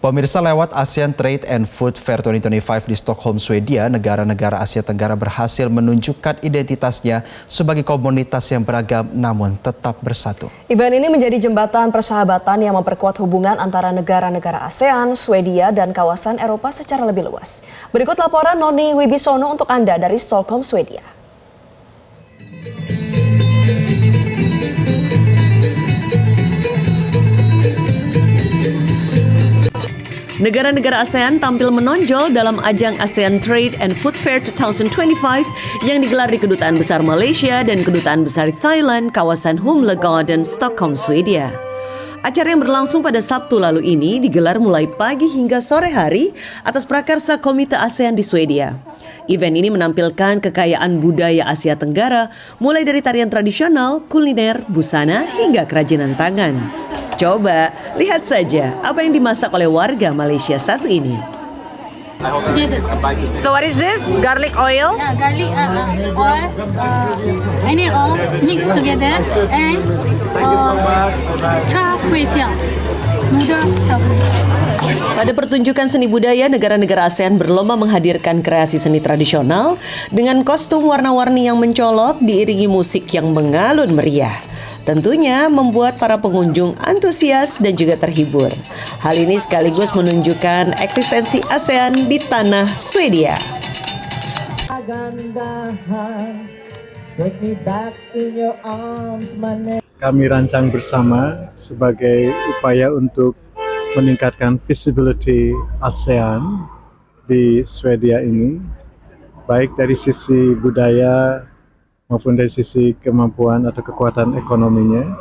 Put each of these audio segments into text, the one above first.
Pemirsa, lewat ASEAN Trade and Food Fair 2025 di Stockholm, Swedia, negara-negara Asia Tenggara berhasil menunjukkan identitasnya sebagai komunitas yang beragam namun tetap bersatu. Event ini menjadi jembatan persahabatan yang memperkuat hubungan antara negara-negara ASEAN, Swedia, dan kawasan Eropa secara lebih luas. Berikut laporan Noni Wibisono untuk Anda dari Stockholm, Swedia. Negara-negara ASEAN tampil menonjol dalam ajang ASEAN Trade and Food Fair 2025 yang digelar di Kedutaan Besar Malaysia dan Kedutaan Besar Thailand, kawasan Humlegården, Stockholm, Swedia. Acara yang berlangsung pada Sabtu lalu ini digelar mulai pagi hingga sore hari atas prakarsa Komite ASEAN di Swedia. Event ini menampilkan kekayaan budaya Asia Tenggara, mulai dari tarian tradisional, kuliner, busana, hingga kerajinan tangan. Coba lihat saja apa yang dimasak oleh warga Malaysia satu ini. So what is this? Garlic oil? Yeah, garlic oil, any oil mixed together and char kway teow, noodle shabu. Pada pertunjukan seni budaya, negara-negara ASEAN berlomba menghadirkan kreasi seni tradisional dengan kostum warna-warni yang mencolok diiringi musik yang mengalun meriah. Tentunya membuat para pengunjung antusias dan juga terhibur. Hal ini sekaligus menunjukkan eksistensi ASEAN di tanah Swedia. Kami rancang bersama sebagai upaya untuk meningkatkan visibility ASEAN di Swedia ini, baik dari sisi budaya maupun dari sisi kemampuan atau kekuatan ekonominya.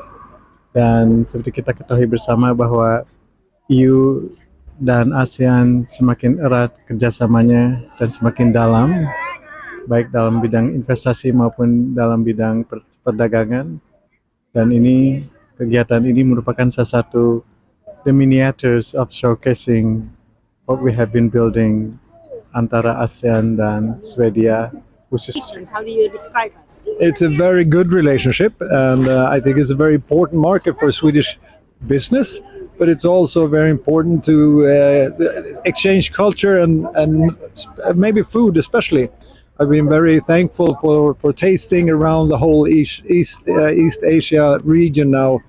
Dan seperti kita ketahui bersama bahwa EU dan ASEAN semakin erat kerjasamanya dan semakin dalam, baik dalam bidang investasi maupun dalam bidang perdagangan. Dan kegiatan ini merupakan salah satu the miniatures of showcasing what we have been building antara ASEAN dan Swedia. How do you describe us? It's a very good relationship, and I think it's a very important market for Swedish business, but it's also very important to exchange culture and maybe food especially. I've been very thankful for tasting around the whole East Asia region now,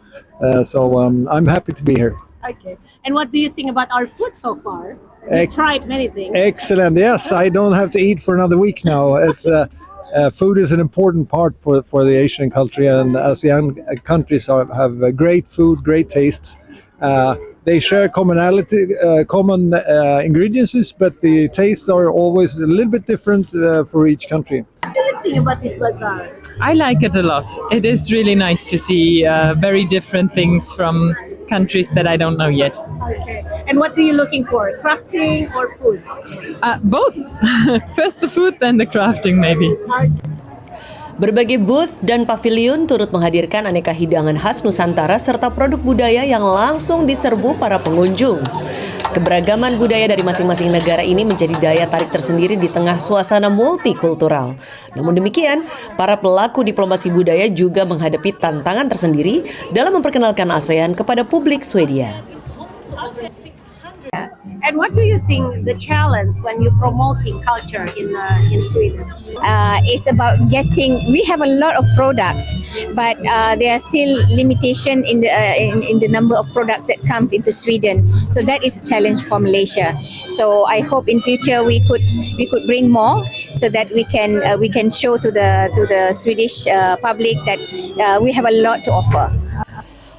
so I'm happy to be here. Okay. And what do you think about our food so far? We've tried many things. Excellent. Yes, I don't have to eat for another week now. It's food is an important part for the Asian culture, and ASEAN countries have great food, great tastes. They share common ingredients, but the tastes are always a little bit different for each country. What do you think about this bazaar? I like it a lot. It is really nice to see very different things from countries that I don't know yet. Okay. And what are you looking for? Crafting or food? Both. First the food, then the crafting maybe. Berbagai booth dan pavilion turut menghadirkan aneka hidangan khas Nusantara serta produk budaya yang langsung diserbu para pengunjung. Keberagaman budaya dari masing-masing negara ini menjadi daya tarik tersendiri di tengah suasana multikultural. Namun demikian, para pelaku diplomasi budaya juga menghadapi tantangan tersendiri dalam memperkenalkan ASEAN kepada publik Swedia. And what do you think the challenge when you promoting culture in Sweden? It's about we have a lot of products, but there are still limitation in the number of products that comes into Sweden. So that is a challenge for Malaysia. So I hope in future we could bring more, so that we can show to the Swedish public that we have a lot to offer.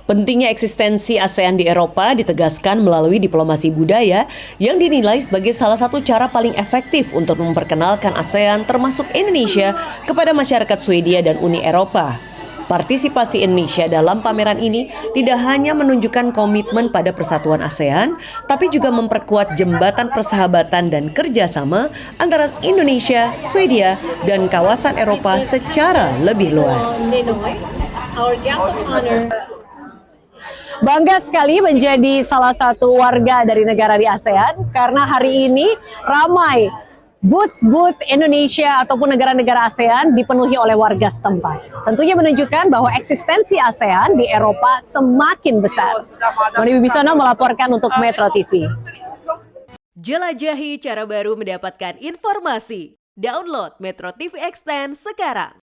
Pentingnya eksistensi ASEAN di Eropa ditegaskan melalui diplomasi budaya yang dinilai sebagai salah satu cara paling efektif untuk memperkenalkan ASEAN termasuk Indonesia kepada masyarakat Swedia dan Uni Eropa. Partisipasi Indonesia dalam pameran ini tidak hanya menunjukkan komitmen pada persatuan ASEAN, tapi juga memperkuat jembatan persahabatan dan kerjasama antara Indonesia, Swedia, dan kawasan Eropa secara lebih luas. Our guest of honor. Bangga sekali menjadi salah satu warga dari negara di ASEAN karena hari ini ramai booth-booth Indonesia ataupun negara-negara ASEAN dipenuhi oleh warga setempat. Tentunya menunjukkan bahwa eksistensi ASEAN di Eropa semakin besar. Noni Wibisono melaporkan untuk Metro TV. Jelajahi cara baru mendapatkan informasi. Download Metro TV Extend sekarang.